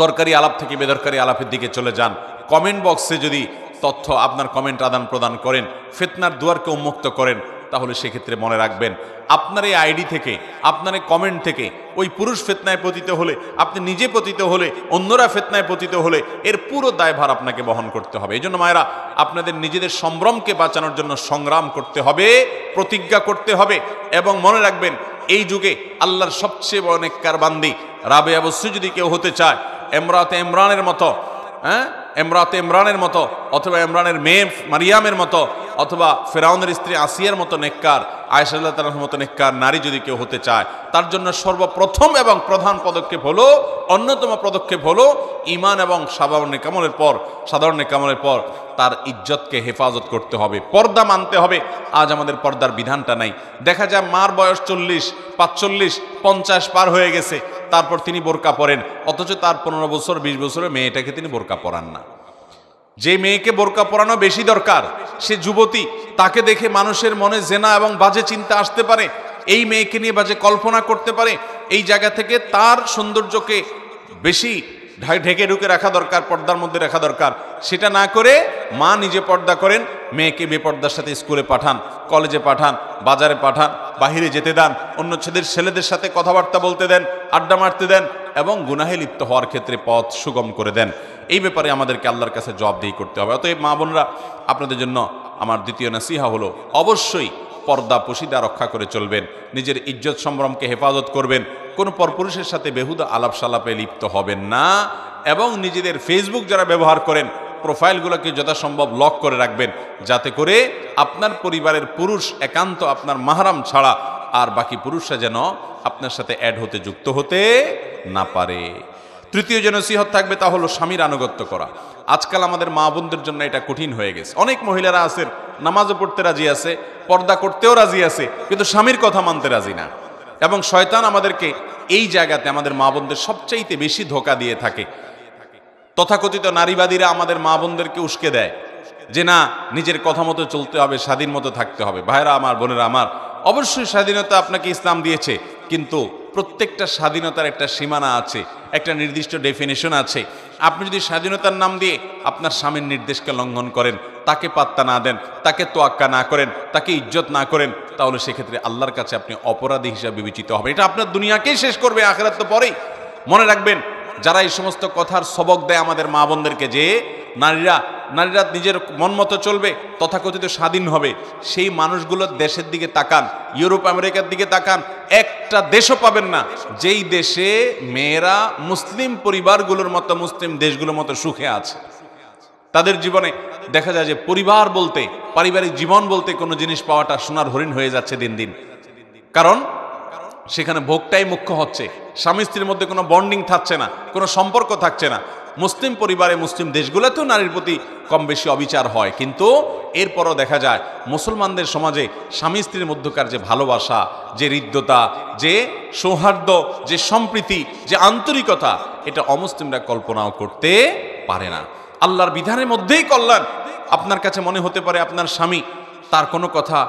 Speaker 1: দরকারি আলাপ থেকে বেদরকারি আলাপের দিকে চলে যান, কমেন্ট বক্সে যদি তথ্য আপনার কমেন্ট আদান প্রদান করেন, ফিতনার দুয়ারকে উন্মুক্ত করেন, তাহলে সেক্ষেত্রে মনে রাখবেন, আপনার এই আইডি থেকে, আপনার এই কমেন্ট থেকে ওই পুরুষ ফিতনায় পতিত হলে, আপনি নিজে পতিত হলে, অন্যরা ফিতনায় পতিত হলে, এর পুরো দায়ভার আপনাকে বহন করতে হবে। এই জন্য মায়েরা, আপনাদের নিজেদের সম্ভ্রমকে বাঁচানোর জন্য সংগ্রাম করতে হবে, প্রতিজ্ঞা করতে হবে, এবং মনে রাখবেন, এই যুগে আল্লাহর সবচেয়ে বড় নেককার বান্দি রাবে অবশ্যই যদি কেউ হতে চায়, ইমরাতে ইমরানের মতো, ইমরাতে ইমরানের মতো, অথবা ইমরানের মেয়ে মারিয়ামের মতো, অথবা ফেরাউনের স্ত্রী আসিয়ার মতো নেককার, আয়েশা রাদিয়াল্লাহু তাআলার মতো নেককার নারী যদি কেউ হতে চায়, তার জন্য সর্বপ্রথম এবং প্রধান পদক্ষেপ হলো, অন্যতম পদক্ষেপ হলো, ঈমান এবং সাধারণ নেকামলের পর তার ইজ্জতকে হেফাজত করতে হবে, পর্দা মানতে হবে। আজ আমাদের পর্দার বিধানটা নাই। দেখা যায় মার বয়স 40, 45, 50 পার হয়ে গেছে, তারপর তিনি বোরকা পরেন, অথচ তার 15 বছর 20 বছরের মেয়েটাকে তিনি বোরকা পরান না। যে মেয়েকে বোরকা পরানো বেশি দরকার, সে যুবতী, তাকে দেখে মানুষের মনে জেনা এবং বাজে চিন্তা আসতে পারে, এই মেয়েকে নিয়ে বাজে কল্পনা করতে পারে। এই জায়গা থেকে তার সৌন্দর্যকে বেশি ঢেকে ঢুকে রাখা দরকার, পর্দার মধ্যে রাখা দরকার। সেটা না করে মা নিজে পর্দা করেন, মেয়েকে বেপর্দার সাথে স্কুলে পাঠান, কলেজে পাঠান, বাজারে পাঠান, বাহিরে যেতে দেন, অন্য ছেলেদের সাথে কথাবার্তা বলতে দেন, আড্ডা মারতে দেন, এবং গুনাহে লিপ্ত হওয়ার ক্ষেত্রে পথ সুগম করে দেন। এই ব্যাপারে আমাদেরকে আল্লাহর কাছে জবাবদিহি করতে হবে। অতএব মা বোনরা, আপনাদের জন্য আমার দ্বিতীয় নসিহা হলো, অবশ্যই পর্দা পশিদা রক্ষা করে চলবেন, নিজের ইজ্জত সম্ভ্রমকে হেফাজত করবেন, কোনো পরপুরুষের সাথে বেহুদা আলাপ সালাপে লিপ্ত হবেন না, এবং নিজেদের ফেসবুক যারা ব্যবহার করেন, প্রোফাইলগুলোকে যথাসম্ভব লক করে রাখবেন, যাতে করে আপনার পরিবারের পুরুষ একান্ত আপনার মাহরাম ছাড়া আর বাকি পুরুষরা যেন আপনার সাথে অ্যাড হতে, যুক্ত হতে না পারে। তৃতীয় যে নসিহত থাকবে তা হলো স্বামীর আনুগত্য করা। আজকাল আমাদের মা বোনদের জন্য এটা কঠিন হয়ে গেছে। অনেক মহিলারা আছেন, নামাজও পড়তে রাজি আছে, পর্দা করতেও রাজি আছে, কিন্তু স্বামীর কথা মানতে রাজি না। এবং শয়তান আমাদেরকে এই জায়গাতে, আমাদের মা বোনদের সবচাইতে বেশি ধোঁকা দিয়ে থাকে। তথাকথিত নারীবাদীরা আমাদের মা বোনদেরকে উস্কে দেয় যে না, নিজের কথা মতো চলতে হবে, স্বাধীন মতো থাকতে হবে। ভাইরা আমার, বোনেরা আমার, অবশ্যই স্বাধীনতা আপনাকে ইসলাম দিয়েছে, কিন্তু প্রত্যেকটা স্বাধীনতার একটা সীমানা আছে, একটা নির্দিষ্ট ডেফিনেশন আছে। আপনি যদি স্বাধীনতার নাম দিয়ে আপনার স্বামীর নির্দেশকে লঙ্ঘন করেন, তাকে পাত্তা না দেন, তাকে তোয়াক্কা না করেন, তাকে ইজ্জত না করেন, তাহলে সেক্ষেত্রে আল্লাহর কাছে আপনি অপরাধী হিসাবে বিবেচিত হবে। এটা আপনার দুনিয়াকেই শেষ করবে, আখিরাত তো পরেই। মনে রাখবেন, যারা এই সমস্ত কথার সবক দেয় আমাদের মা বোনদেরকে যে নারীরা নিজের মন মতো চলবে, তথাকথিত স্বাধীন হবে, সেই মানুষগুলোর দেশের দিকে তাকান, ইউরোপ আমেরিকার দিকে তাকান, একটা দেশও পাবেন না যেই দেশে মেয়েরা মুসলিম পরিবারগুলোর মতো, মুসলিম দেশগুলোর মতো সুখে আছে। তাদের জীবনে দেখা যায় যে পরিবার বলতে, পারিবারিক জীবন বলতে কোনো জিনিস পাওয়াটা সোনার হরিণ হয়ে যাচ্ছে দিন দিন। কারণ সেখানে ভোগটাই মুখ্য হচ্ছে, স্বামী স্ত্রীর মধ্যে কোনো বন্ডিং থাকছে না, কোনো সম্পর্ক থাকছে না। মুসলিম পরিবারে, মুসলিম দেশগুলোতেও নারীর প্রতি কম বেশি অবিচার হয়, কিন্তু এরপরও দেখা যায় মুসলমানদের সমাজে স্বামী স্ত্রীর মধ্যকার যে ভালোবাসা, যে হৃদ্যতা, যে সৌহার্দ্য, যে সম্প্রীতি, যে আন্তরিকতা, এটা অমুসলিমরা কল্পনাও করতে পারে না। আল্লাহর বিধানের মধ্যেই কল্যাণ। আপনার কাছে মনে হতে পারে আপনার স্বামী, তার কোনো কথা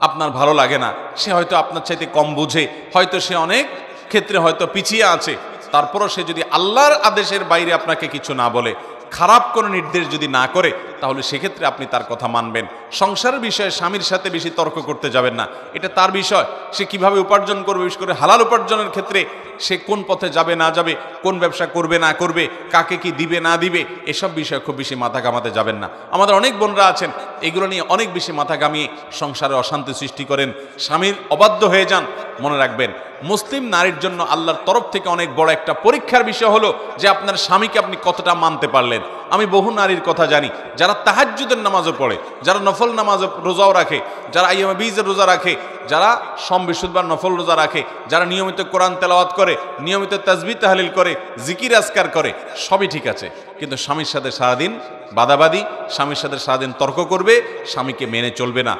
Speaker 1: আপনার ভালো লাগে না, সে হয়তো আপনার চাইতে কম বুঝে, হয়তো সে অনেক ক্ষেত্রে হয়তো পিছিয়ে আছে, তারপরও সে যদি আল্লাহর আদেশের বাইরে আপনাকে কিছু না বলে, খারাপ কোনো নির্দেশ যদি না করে, তাহলে সেক্ষেত্রে আপনি তার কথা মানবেন। সংসারের বিষয়ে স্বামীর সাথে বেশি তর্ক করতে যাবেন না, এটা তার বিষয়। সে কিভাবে উপার্জন করবে, বিশেষ করে হালাল উপার্জনের ক্ষেত্রে সে কোন পথে যাবে না যাবে, কোন ব্যবসা করবে না করবে, কাকে কি দিবে না দিবে, এসব বিষয়ে খুব বেশি মাথা ঘামাতে যাবেন না। আমাদের অনেক বোনরা আছেন এগুলো নিয়ে অনেক বেশি মাথা ঘামিয়ে সংসারে অশান্তি সৃষ্টি করেন, স্বামীর অবাধ্য হয়ে যান। মনে রাখবেন, মুসলিম নারীর জন্য আল্লাহর তরফ থেকে অনেক বড় একটা পরীক্ষার বিষয় হলো যে আপনার স্বামীকে আপনি কতটা মানতে পারলেন। আমি বহু নারীর কথা জানি যারা তাহাজ্জুদের নামাজও পড়ে, যারা নফল নামাজ রোজাও রাখে, যারা আইয়ামে বীজের রোজা রাখে, যারা সোম বৃহস্পতিবার নফল রোজা রাখে, যারা নিয়মিত কোরআন তেলাওয়াত করে, নিয়মিত তাসবিহ তাহলিল করে, জিকির আজকার করে, সবই ঠিক আছে, কিন্তু স্বামীর সাথে সারাদিন বাদাবাদি, স্বামীর সাথে সারাদিন তর্ক করবে, স্বামীকে মেনে চলবে না।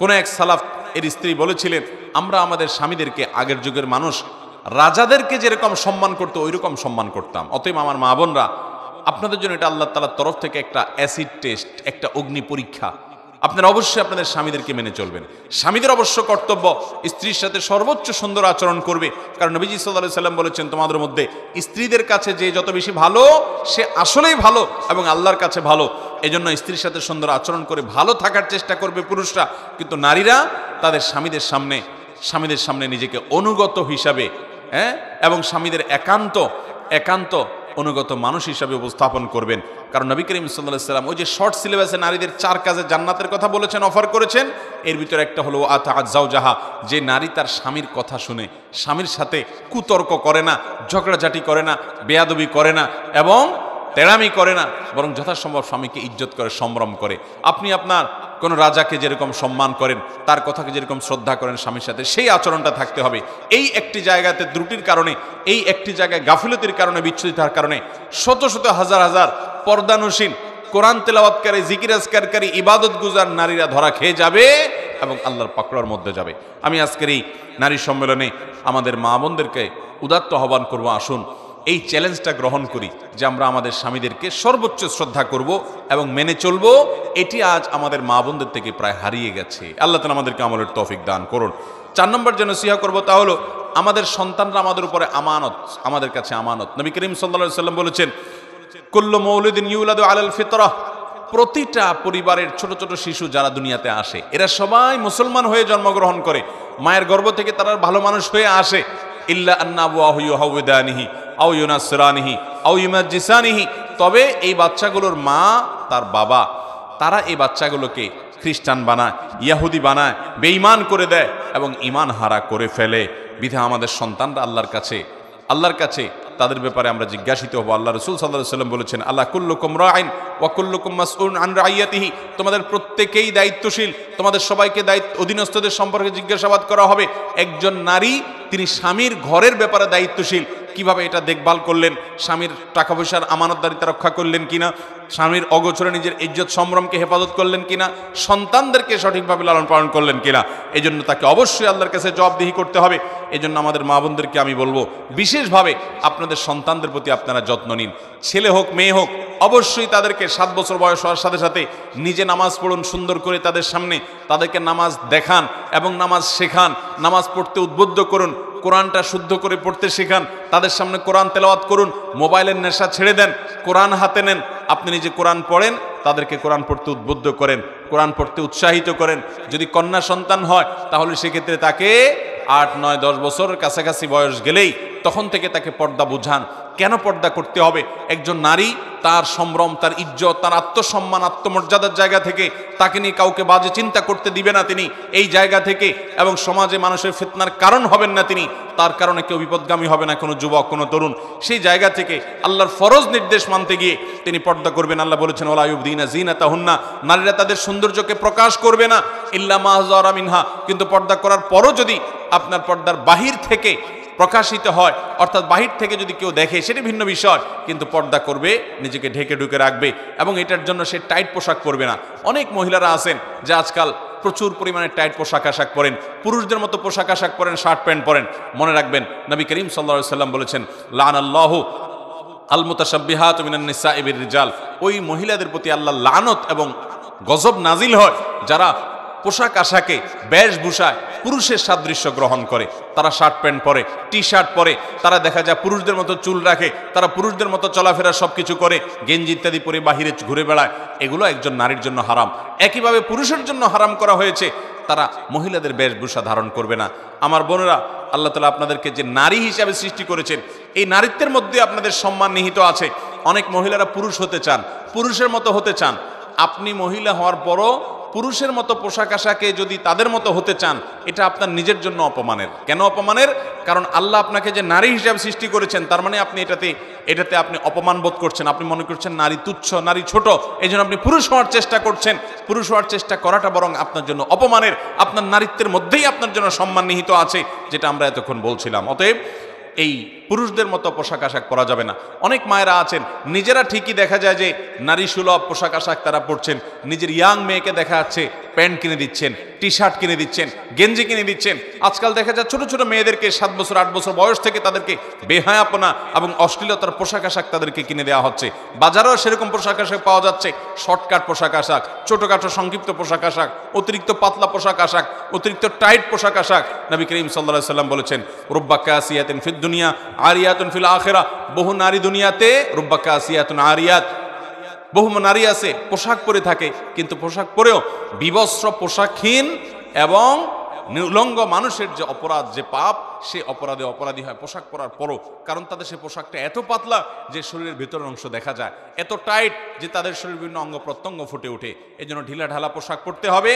Speaker 1: কোন এক সালাফ এর স্ত্রী বলেছিলেন, আমরা আমাদের স্বামীদেরকে আগের যুগের মানুষ রাজাদেরকে যেরকম সম্মান করতো ওই রকম সম্মান করতাম। অতএব আমার মা বোনরা, আপনাদের জন্য এটা আল্লাহ তাআলার তরফ থেকে একটা অ্যাসিড টেস্ট, একটা অগ্নি পরীক্ষা। আপনারা অবশ্যই আপনাদের স্বামীদেরকে মেনে চলবেন। স্বামীদের অবশ্য কর্তব্য স্ত্রীর সাথে সর্বোচ্চ সুন্দর আচরণ করবে, কারণ নবীজি সাল্লাল্লাহু আলাইহি সাল্লাম বলেছেন, তোমাদের মধ্যে স্ত্রীদের কাছে যে যত বেশি ভালো সে আসলেই ভালো এবং আল্লাহর কাছে ভালো। এজন্য স্ত্রীর সাথে সুন্দর আচরণ করে ভালো থাকার চেষ্টা করবে পুরুষরা, কিন্তু নারীরা তাদের স্বামীদের সামনে নিজেকে অনুগত হিসাবে, এবং স্বামীদের একান্ত অনুগত মানুষ হিসাবে উপস্থাপন করবেন। কারণ নবী করিম সাল্লাল্লাহু আলাইহি ওয়াসাল্লাম ওই যে শর্ট সিলেবাসে নারীদের 4 কাজে জান্নাতের কথা বলেছেন, অফার করেছেন, এর ভিতরে একটা হলো আতাআত যাওজাহা, যে নারী তার স্বামীর কথা শুনে স্বামীর সাথে কুতর্ক করে না, ঝগড়াঝাটি করে না, বেয়াদবি করে না এবং তেড়ামি করে না, বরং যথাসম্ভব স্বামীকে ইজ্জত করে, সম্ভ্রম করে। আপনি আপনার কোন রাজাকে যেরকম সম্মান করেন, তার কথাকে যেরকম শ্রদ্ধা করেন স্বামীর সাথে, সেই আচরণটা থাকতে হবে। এই একটি জায়গাতে ত্রুটির কারণে, এই একটি জায়গায় গাফিলতির কারণে, বিচ্ছুরিতার কারণে শত শত হাজার হাজার পর্দানুশীল, কোরআন তেলাওয়াতকারী, জিকির আজকারকারী, ইবাদত গুজার নারীরা ধরা খেয়ে যাবে এবং আল্লাহর পাকড়ার মধ্যে যাবে। আমি আজকের এই নারী সম্মেলনে আমাদের মা বোনদেরকে উদাত্ত আহ্বান করব, আসুন এই চ্যালেঞ্জটা গ্রহণ করি যে আমরা আমাদের স্বামীদেরকে সর্বোচ্চ শ্রদ্ধা করব এবং মেনে চলব। এটি আজ আমাদের মা বোনদের থেকে প্রায় হারিয়ে গেছে। আল্লাহ তাআলা আমাদেরকে আমলের তৌফিক দান করুন। 4 নম্বর যে নসিহত করব তা হলো, আমাদের সন্তানরা আমাদের উপরে আমানত, আমাদের কাছে আমানত। নবী করিম সাল্লাল্লাহু আলাইহি সাল্লাম বলেছেন, কুল্লু মাউলুদিন ইউলাদু আলাল ফিতরাহ, প্রতিটা পরিবারের ছোট ছোট শিশু যারা দুনিয়াতে আসে, এরা সবাই মুসলমান হয়ে জন্মগ্রহণ করে, মায়ের গর্ভ থেকে তারা ভালো মানুষ হয়ে আসে। ইল্লা আন্না আবওয়াহু ইউহাউদানিহি আও ইউনাসরানিহি আও ইউমাজ্জিসানিহি, তবে এই বাচ্চাগুলোর মা, তার বাবা, তারা এই বাচ্চাগুলোকে খ্রিস্টান বানায়, ইহুদি বানায়, বেঈমান করে দেয় এবং ঈমান হারা করে ফেলে। বিধা আমাদের সন্তানরা আল্লাহর কাছে তাদের ব্যাপারে আমরা জিজ্ঞাসিত হব। আল্লাহ রাসূল সাল্লাল্লাহু আলাইহি ওয়াসাল্লাম বলেছেন, আল্লাহ কুল্লুকুম রাইন ওয়া কুল্লুকুম মাসউলুন আন রাইয়াতিহি, তোমাদের প্রত্যেকেই দায়িত্বশীল, তোমাদের সবাইকে অধীনস্থদের সম্পর্কে জিজ্ঞাসাবাদ করা হবে। একজন নারী, তিনি স্বামীর ঘরের ব্যাপারে দায়িত্বশীল, কিভাবে এটা দেখভাল করলেন, স্বামীর টাকা পয়সার আমানতদারিতা রক্ষা করলেন কিনা, স্বামীর অগোচরে নিজের ইজ্জত সম্ভ্রমকে হেফাজত করলেন কিনা, সন্তানদেরকে সঠিকভাবে লালন পালন করলেন কিনা, এজন্য তাকে অবশ্যই আল্লাহর কাছে জবাবদিহি করতে হবে। এজন্য আমাদের মা বোনদেরকে আমি বলবো, বিশেষভাবে আপনাদের সন্তানদের প্রতি আপনারা যত্ন নিন। ছেলে হোক মেয়ে হোক, অবশ্যই তাদেরকে 7 বছর বয়স হওয়ার সাথে সাথে নিজে নামাজ পড়ুন, সুন্দর করে তাদের সামনে তাদেরকে নামাজ দেখান এবং নামাজ শেখান, নামাজ পড়তে উদ্বুদ্ধ করুন, কোরআনটা শুদ্ধ করে পড়তে শেখান, তাদের সামনে কোরআন তেলাওয়াত করুন, মোবাইলের নেশা ছেড়ে দেন, কোরআন হাতে নেন, আপনি নিজে কোরআন পড়েন, তাদেরকে কোরআন পড়তে উদ্বুদ্ধ করেন, কোরআন পড়তে উৎসাহিত করেন। যদি কন্যা সন্তান হয় তাহলে সেক্ষেত্রে তাকে 8, 9, 10 বছরের কাছাকাছি বয়স গেলেই তখন থেকে তাকে পর্দা বুঝান। কেন পর্দা করতে হবে? একজন নারী তার সম্ভ্রম, তার ইজ্জত, তার আত্মসম্মান, আত্মমর্যাদার জায়গা থেকে তাকে নিয়ে কাউকে বাজে চিন্তা করতে দিবে না তিনি, এই জায়গা থেকে, এবং সমাজে মানুষের ফিতনার কারণ হবেন না তিনি, তার কারণে কেউ বিপদগামী হবে না, কোনো যুবক, কোনো তরুণ। সেই জায়গা থেকে আল্লাহর ফরজ নির্দেশ মানতে গিয়ে তিনি পর্দা করবেন। আল্লাহ বলেছেন, ওয়ালা ইউবদিনা যিনাতাহুন্না, নারীরা তাদের সৌন্দর্যকে প্রকাশ করবে না, ইল্লা মা যারা মিনহা, কিন্তু পর্দা করার পরও যদি আপনার পর্দার বাহির থেকে প্রকাশিত হয়, অর্থাৎ বাহির থেকে যদি কেউ দেখে সেটা ভিন্ন বিষয়, কিন্তু পর্দা করবে, নিজেকে ঢেকে ঢুকে রাখবে এবং এটার জন্য সে টাইট পোশাক পরবে না। অনেক মহিলারা আছেন যে আজকাল প্রচুর পরিমাণে টাইট পোশাক আশাক পরেন, পুরুষদের মতো পোশাক আশাক পরেন, শার্ট প্যান্ট পরেন। মনে রাখবেন, নবী করিম সাল্লাল্লাহু আলাইহি ওয়াসাল্লাম বলেছেন, লানাল্লাহু আল মুতাশাব্বিহাতু মিনান নিসাই বির রিজাল, ওই মহিলাদের প্রতি আল্লাহ লানত এবং গজব নাজিল হয় যারা পোশাক আশাকে বেশভূষায় পুরুষের সাদৃশ্য গ্রহণ করে। তারা শার্ট প্যান্ট পরে, টি শার্ট পরে, তারা দেখা যায় পুরুষদের মতো চুল রাখে, তারা পুরুষদের মতো চলাফেরা সবকিছু করে, গেঞ্জি ইত্যাদি পরে বাহিরে ঘুরে বেড়ায়। এগুলো একজন নারীর জন্য হারাম। একইভাবে পুরুষের জন্য হারাম করা হয়েছে, তারা মহিলাদের বেশভূষা ধারণ করবে না। আমার বোনেরা, আল্লাহ তাআলা আপনাদেরকে যে নারী হিসাবে সৃষ্টি করেছেন, এই নারীত্বের মধ্যে আপনাদের সম্মান নিহিত আছে। অনেক মহিলারা পুরুষ হতে চান, পুরুষের মতো হতে চান। আপনি মহিলা হওয়ার পরও পুরুষের মতো পোশাক আশাকে যদি তাদের মতো হতে চান, এটা আপনার নিজের জন্য অপমানের। কেন অপমানের? কারণ আল্লাহ আপনাকে যে নারী হিসাবে সৃষ্টি করেছেন, তার মানে আপনি এটাতে আপনি অপমান বোধ করছেন। আপনি মনে করছেন নারী তুচ্ছ, নারী ছোট, এই জন্য আপনি পুরুষ হওয়ার চেষ্টা করছেন। পুরুষ হওয়ার চেষ্টা করাটা বরং আপনার জন্য অপমানের। আপনার নারীত্বের মধ্যেই আপনার জন্য সম্মান নিহিত আছে, যেটা আমরা এতক্ষণ বলছিলাম। অতএব এই পুরুষদের মতো পোশাক আশাক পরা যাবে না। অনেক মায়েরা আছেন, নিজেরা ঠিকই দেখা যায় যে নারী সুলভ পোশাক আশাক তারা পরছেন, নিজের ইয়াং মেয়েকে দেখা যাচ্ছে প্যান্ট কিনে দিচ্ছেন, টি শার্ট কিনে দিচ্ছেন, গেঞ্জি কিনে দিচ্ছেন। আজকাল দেখা যায় ছোট ছোট মেয়েদেরকে 7 বছর 8 বছর বয়স থেকে তাদেরকে বেহায়াপনা এবং অশ্লীলতার পোশাক আশাক তাদেরকে কিনে দেওয়া হচ্ছে। বাজারেও সেরকম পোশাক আশাক পাওয়া যাচ্ছে, শর্টকাট পোশাক আশাক, ছোটখাটো সংক্ষিপ্ত পোশাক আশাক, অতিরিক্ত পাতলা পোশাক আশাক, অতিরিক্ত টাইট পোশাক আশাক। নবী করিম সাল্লাল্লাহু আলাইহি সাল্লাম বলেছেন, রুব্বা কাসিয়াতিন ফিদ দুনিয়া আরিয়াতুন ফিল আখিরা। বহু নারী দুনিয়াতে, রুব্বা কাসিয়াতুন আরিয়াত, বহু নারী আছে পোশাক পরে থাকে, কিন্তু পোশাক পরেও বিবস্ত্র, পোশাকহীন এবং নিউলঙ্গ মানুষের যে অপরাধ, যে পাপ, সে অপরাধে অপরাধী হয় পোশাক পরার পরও। কারণ তাদের সে পোশাকটা এত পাতলা যে শরীরের ভেতরের অংশ দেখা যায়, এত টাইট যে তাদের শরীরের বিভিন্ন অঙ্গ প্রত্যঙ্গ ফুটে ওঠে। এই জন্য ঢিলা ঢালা পোশাক পরতে হবে।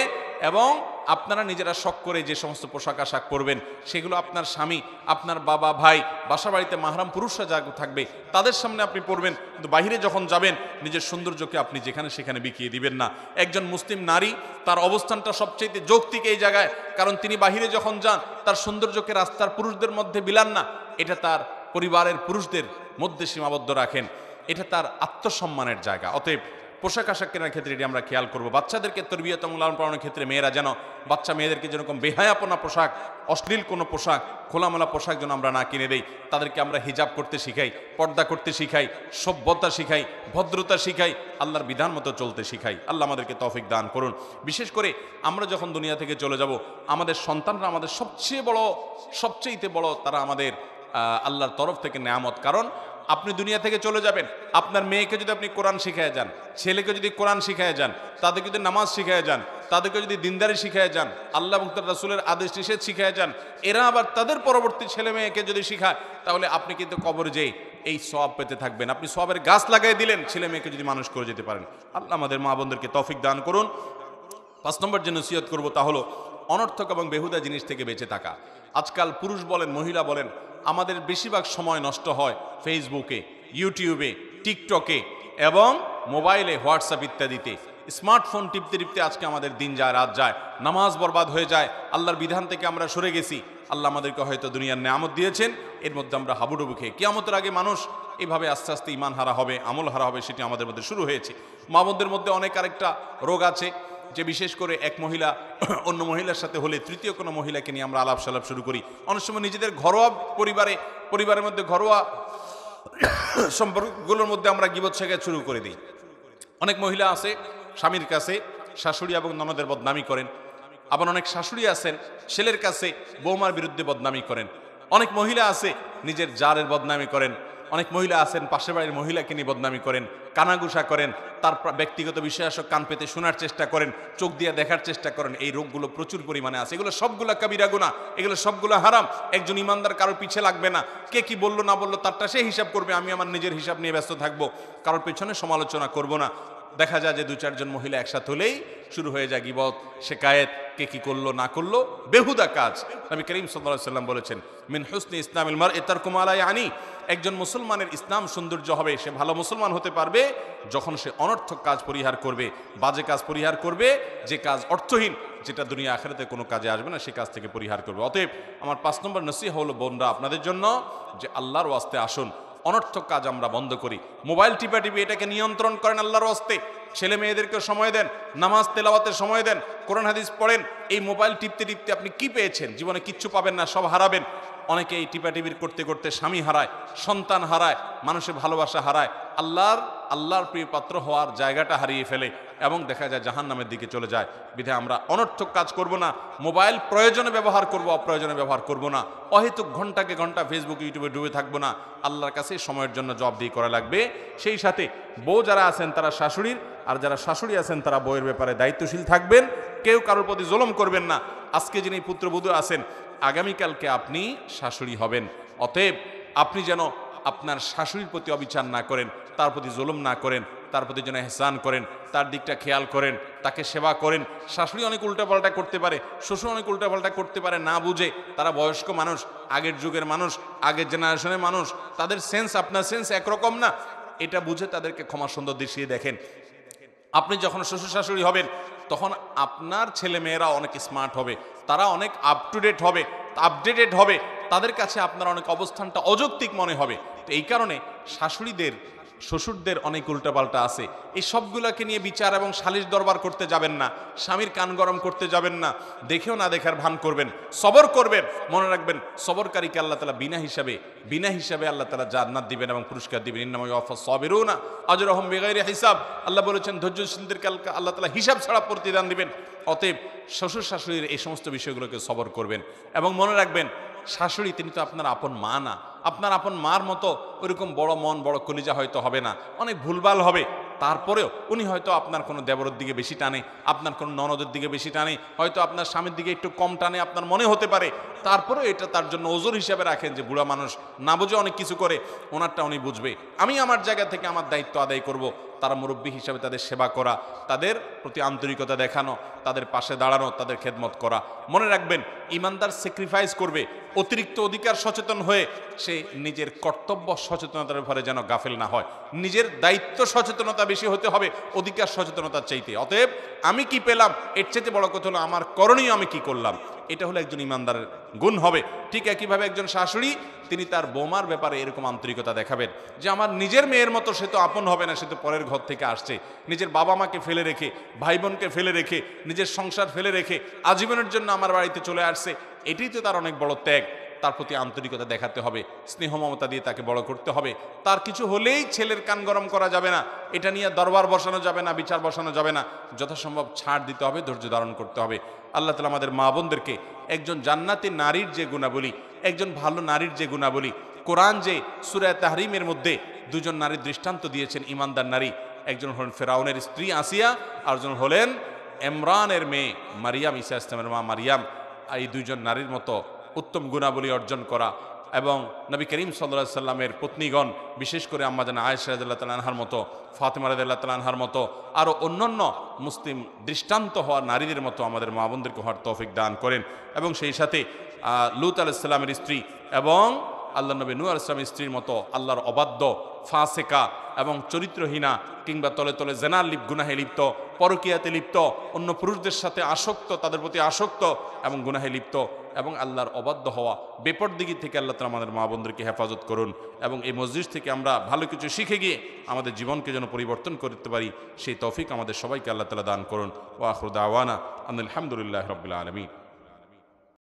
Speaker 1: এবং আপনারা নিজেরা শখ করে যে সমস্ত পোশাক আশাক পরবেন, সেগুলো আপনার স্বামী, আপনার বাবা, ভাই, বাসা বাড়িতে মাহরাম পুরুষরা যা থাকবে তাদের সামনে আপনি পরবেন, কিন্তু বাইরে যখন যাবেন নিজের সৌন্দর্যকে আপনি যেখানে সেখানে বিকিয়ে দিবেন না। একজন মুসলিম নারী, তার অবস্থানটা সবচেয়ে যৌক্তিক এই জায়গায়, কারণ তিনি বাহিরে যখন যান তার সৌন্দর্যকে রাস্তার পুরুষদের মধ্যে বিলান না, এটা তার পরিবারের পুরুষদের মধ্যে সীমাবদ্ধ রাখেন, এটা তার আত্মসম্মানের জায়গা। অতএব পোশাক আশাক কেনার ক্ষেত্রে এটি আমরা খেয়াল করবো। বাচ্চাদেরকে তরবিয়ত এবং লালন পালনের ক্ষেত্রে মেয়েরা যেন বাচ্চা মেয়েদেরকে যেরকম বেহায়াপনা পোশাক, অশ্লীল কোনো পোশাক, খোলামেলা পোশাক যেন আমরা না কিনে দেই। তাদেরকে আমরা হিজাব করতে শিখাই, পর্দা করতে শিখাই, সভ্যতা শিখাই, ভদ্রতা শিখাই, আল্লাহর বিধান মতো চলতে শিখাই। আল্লাহ আমাদেরকে তৌফিক দান করুন। বিশেষ করে আমরা যখন দুনিয়া থেকে চলে যাব, আমাদের সন্তানরা আমাদের সবচেয়ে বড় তারা আমাদের আল্লাহর তরফ থেকে নেয়ামত। কারণ আপনি দুনিয়া থেকে চলে যাবেন, আপনার মেয়েকে যদি আপনি কোরআন শিখায় যান, ছেলেকে যদি কোরআন শিখায় যান, তাদেরকে যদি নামাজ শিখায় যান, তাদেরকে যদি দিনদারি শিখায় যান, আল্লাহ এবং তার রাসূলের আদেশ নিষেধ শিখায় যান, এরা আবার তাদের পরবর্তী ছেলে মেয়েকে যদি শিখায়, তাহলে আপনি কিন্তু কবরে যেয়ে এই সওয়াব পেতে থাকবেন। আপনি সওয়াবের গাছ লাগাই দিলেন, ছেলে মেয়েকে যদি মানুষ করে যেতে পারেন। আল্লাহ আমাদের মা বোনদেরকে তৌফিক দান করুন। 5 নম্বর যে নসিহত করব তা হলো অনর্থক এবং বেহুদা জিনিস থেকে বেঁচে থাকা। আজকাল পুরুষ বলেন, মহিলা বলেন, আমাদের বেশিরভাগ সময় নষ্ট হয় ফেসবুকে, ইউটিউবে, টিকটকে এবং মোবাইলে, হোয়াটসঅ্যাপ ইত্যাদিতে। স্মার্টফোন টিপতে টিপতে আজকে আমাদের দিন যায়, রাত যায়, নামাজ বরবাদ হয়ে যায়, আল্লাহর বিধান থেকে আমরা সরে গেছি। আল্লাহ আমাদেরকে হয়তো দুনিয়ার নেয়ামত দিয়েছেন, এর মধ্যে আমরা হাবুডুবু খেয়ে কিয়ামতের আগে মানুষ এইভাবে আস্তে আস্তে ইমান হারা হবে, আমল হারা হবে, সেটি আমাদের মধ্যে শুরু হয়েছে। মা বোনদের মধ্যে অনেক আরেকটা রোগ আছে, যে বিশেষ করে এক মহিলা অন্য মহিলার সাথে হলে তৃতীয় কোনো মহিলাকে নিয়ে আমরা আলাপ সালাপ শুরু করি। অনেক সময় নিজেদের ঘরোয়া পরিবারের মধ্যে ঘরোয়া সম্পর্কগুলোর মধ্যে আমরা গীবত শেখায় শুরু করে দিই। অনেক মহিলা আছে স্বামীর কাছে শাশুড়ি এবং ননদের বদনামি করেন, আবার অনেক শাশুড়ি আছেন ছেলের কাছে বৌমার বিরুদ্ধে বদনামি করেন। অনেক মহিলা আছে নিজের জারের বদনামি করেন, অনেক মহিলা আছেন পাশের বাড়ির মহিলাকে নিয়ে বদনামি করেন, কানাঘুষা করেন, তার ব্যক্তিগত বিষয় আসক কান পেতে শোনার চেষ্টা করেন, চোখ দিয়ে দেখার চেষ্টা করেন। এই রোগগুলো প্রচুর পরিমাণে আছে। এগুলো সবগুলো কাবিরা গুনাহ, এগুলো সবগুলো হারাম। একজন ইমানদার কারোর পিছে লাগবে না, কে কি বললো না বললো তারটা সে হিসাব করবে, আমি আমার নিজের হিসাব নিয়ে ব্যস্ত থাকবো, কারোর পেছনে সমালোচনা করব না। দেখা যায় যে 2-4 জন মহিলা একসাথে হলেই শুরু হয়ে যায় গীবত, শিকায়েত, কে কি করলো না করলো, বেহুদা কাজ। নবী করিম সাল্লাল্লাহু আলাইহি ওয়াসাল্লাম বলেছেন, মিন হুসনি ইসলামিল মারই তারকু মা লা ইয়ানি। একজন মুসলমানের ইসলাম সৌন্দর্য হবে, সে ভালো মুসলমান হতে পারবে যখন সে অনর্থক কাজ পরিহার করবে, বাজে কাজ পরিহার করবে, যে কাজ অর্থহীন, যেটা দুনিয়া আখিরাতে কোনো কাজে আসবে না, সে কাজ থেকে পরিহার করবে। অতএব আমার 5 নম্বর নসিহত হলো বোনরা আপনাদের জন্য, যে আল্লাহর ওয়াস্তে আসুন, অনর্থক কাজ আমরা বন্ধ করি। মোবাইল টিপাটিপি এটাকে নিয়ন্ত্রণ করেন আল্লাহর ওয়াস্তে। ছেলে মেয়েদেরকে সময় দেন, নামাজ তেলাওয়াতের সময় দেন, কোরআন হাদিস পড়েন। এই মোবাইল টিপতে টিপতে আপনি কি পেয়েছেন? জীবনে কিচ্ছু পাবেন না, সব হারাবেন। অনেকে এই টিপাটিপির করতে করতে স্বামী হারায়, সন্তান হারায়, মানুষের ভালোবাসা হারায়, আল্লাহর আল্লাহর প্রিয় পাত্র হওয়ার জায়গাটা হারিয়ে ফেলে এবং দেখা যায় জাহান্নামের দিকে চলে যায়। বিধায় আমরা অনর্থক কাজ করব না, মোবাইল প্রয়োজনে ব্যবহার করব, অপ্রয়োজনে ব্যবহার করব না, অহেতুক ঘন্টাকে ঘন্টা ফেসবুক ইউটিউবে ডুবে থাকবো না। আল্লাহর কাছে সময়ের জন্য জবাবদিহি করা লাগবে। সেই সাথে বউ যারা আছেন তারা শাশুড়ির, আর যারা শাশুড়ি আছেন তারা বউয়ের ব্যাপারে দায়িত্বশীল থাকবেন। কেউ কারোর প্রতি জুলুম করবেন না। আজকে যিনি পুত্রবধূ আছেন, আগামীকালকে আপনি শাশুড়ি হবেন। অতএব আপনি যেন আপনার শাশুড়ির প্রতি অবিচার না করেন, তার প্রতি জুলুম না করেন, তার প্রতি যেন ইহসান করেন, তার দিকটা খেয়াল করেন, তাকে সেবা করেন। শাশুড়ি অনেক উল্টাপাল্টা করতে পারে, শ্বশুর অনেক উল্টাপাল্টা করতে পারে না বুঝে। তারা বয়স্ক মানুষ, আগের যুগের মানুষ, আগের জেনারেশনের মানুষ, তাদের সেন্স আপনার সেন্স একরকম না। এটা বুঝে তাদেরকে ক্ষমা সুন্দর দৃষ্টিতে দেখেন। আপনি যখন শ্বশুর শাশুড়ি হবেন তখন আপনার ছেলে মেয়েরা অনেক স্মার্ট হবে, তারা অনেক আপ টু ডেট হবে, আপডেটেড হবে। তাদের কাছে আপনার অনেক অবস্থানটা অযৌক্তিক মনে হবে। তো এই কারণে শাশুড়িদের শ্বশুরদের অনেক উল্টাপাল্টা আছে। এই সবগুলোকে নিয়ে বিচার এবং সালিশ দরবার করতে যাবেন না, স্বামীর কান গরম করতে যাবেন না, দেখেও না দেখার ভান করবেন, সবর করবেন। মনে রাখবেন সবরকারীকে আল্লাহ তাআলা বিনা হিসাবে আল্লাহ তাআলা জান্নাত দিবেন এবং পুরস্কার দিবেন। ইন্নামা ইউওয়াফাস সাবিরুনা আজরাহুম বিগাইরি হিসাব। আল্লাহ বলেছেন ধৈর্যশীলদেরকে আল্লাহ তাআলা হিসাব ছাড়া প্রতিদান দিবেন। অতএব শ্বশুর শাশুড়ির এই সমস্ত বিষয়গুলোকে সবর করবেন এবং মনে রাখবেন শাশুড়ি তিনি তো আপনার আপন মা না। আপনার আপন মার মতো ওইরকম বড় মন বড় কলিজা হয়তো হবে না, অনেক ভুলভাল হবে। তারপরেও উনি হয়তো আপনার কোনো দেবরের দিকে বেশি টানে, আপনার কোনো ননদের দিকে বেশি টানে, হয়তো আপনার স্বামীর দিকে একটু কম টানে আপনার মনে হতে পারে। তারপরেও এটা তার জন্য ওজোর হিসাবে রাখেন যে বুড়া মানুষ না বুঝে অনেক কিছু করে, ওনারটা উনি বুঝবে। আমি আমার জায়গা থেকে আমার দায়িত্ব আদায় করব। তারা মুরব্বী হিসাবে তাদের সেবা করা, তাদের প্রতি আন্তরিকতা দেখানো, তাদের পাশে দাঁড়ানো, তাদের খেদমত করা। মনে রাখবেন ইমানদার স্যাক্রিফাইস করবে, অতিরিক্ত অধিকার সচেতন হয়ে সে নিজের কর্তব্য সচেতনতার ব্যাপারে যেন গাফেল না হয়। নিজের দায়িত্ব সচেতনতা বেশি হতে হবে অধিকার সচেতনতার চাইতে। অতএব আমি কি পেলাম এর চাইতে বড় কথা হলো আমার করণীয় আমি কি করলাম। এটা হলো একজন ইমানদারের গুণ হবে। ঠিক একইভাবে একজন শাশুড়ি তিনি তার বৌমার ব্যাপারে এরকম আন্তরিকতা দেখাবেন যে আমার নিজের মেয়ের মতো সে তো আপন হবে না, সে তো পরের ঘর থেকে আসছে। নিজের বাবা মাকে ফেলে রেখে, ভাই বোনকে ফেলে রেখে, নিজের সংসার ফেলে রেখে আজীবনের জন্য আমার বাড়িতে চলে আসছে। এটাই তো তার অনেক বড় ত্যাগ। তার প্রতি আন্তরিকতা দেখাতে হবে, স্নেহ মমতা দিয়ে তাকে বড় করতে হবে। তার কিছু হলেই ছেলের কান গরম করা যাবে না, এটা নিয়ে দরবার বসানো যাবে না, বিচার বসানো যাবে না। যথাসম্ভব ছাড় দিতে হবে, ধৈর্য ধারণ করতে হবে। আল্লাহ তাআলা আমাদের মা বোনদেরকে একজন জান্নাতি নারীর যে গুণাবলী, একজন ভালো নারীর যে গুণাবলী, কোরআন যে সূরা তাহরিমের মধ্যে দুজন নারীর দৃষ্টান্ত দিয়েছেন, ইমানদার নারী, একজন হলেন ফেরাউনের স্ত্রী আসিয়া, আর একজন হলেন ইমরানের মেয়ে মারিয়াম, ঈসা ইসলামের মা মারিয়াম। এই দুইজন নারীর মতো উত্তম গুণাবলী অর্জন করা এবং নবী করিম সাল্লাল্লাহু আলাইহি সাল্লামের পত্নীগণ, বিশেষ করে আম্মা জান আয়েশা রাদিয়াল্লাহু তাআলা আনহার মতো, ফাতেমা রাদিয়াল্লাহু তাআলা আনহার মতো, আরও অন্যান্য মুসলিম দৃষ্টান্ত হওয়া নারীদের মতো আমাদের মা বোনদেরকে হওয়ার তৌফিক দান করেন। এবং সেই সাথে লূত আলাইহিস সালামের স্ত্রী এবং আল্লাহ নবী নূহ আলাইহিস সালামের স্ত্রীর মতো আল্লাহর অবাধ্য, ফাসেকা এবং চরিত্রহীনা কিংবা তলে তলে জেনার গুনাহে লিপ্ত, পরকীয়াতে লিপ্ত, অন্য পুরুষদের সাথে আসক্ত, তাদের প্রতি আসক্ত এবং গুনাহে লিপ্ত এবং আল্লাহর অবাধ্য হওয়া বেপরদিগি থেকে আল্লাহ তাআলা আমাদের মা বোনদেরকে হেফাজত করুন। এবং এই মসজিদ থেকে আমরা ভালো কিছু শিখে গিয়ে আমাদের জীবনকে যেন পরিবর্তন করতে পারি, সেই তৌফিক আমাদের সবাইকে আল্লাহ তাআলা দান করুন। ওয়া আখিরু দাওয়ানা আলহামদুলিল্লাহি রাব্বিল আলামিন।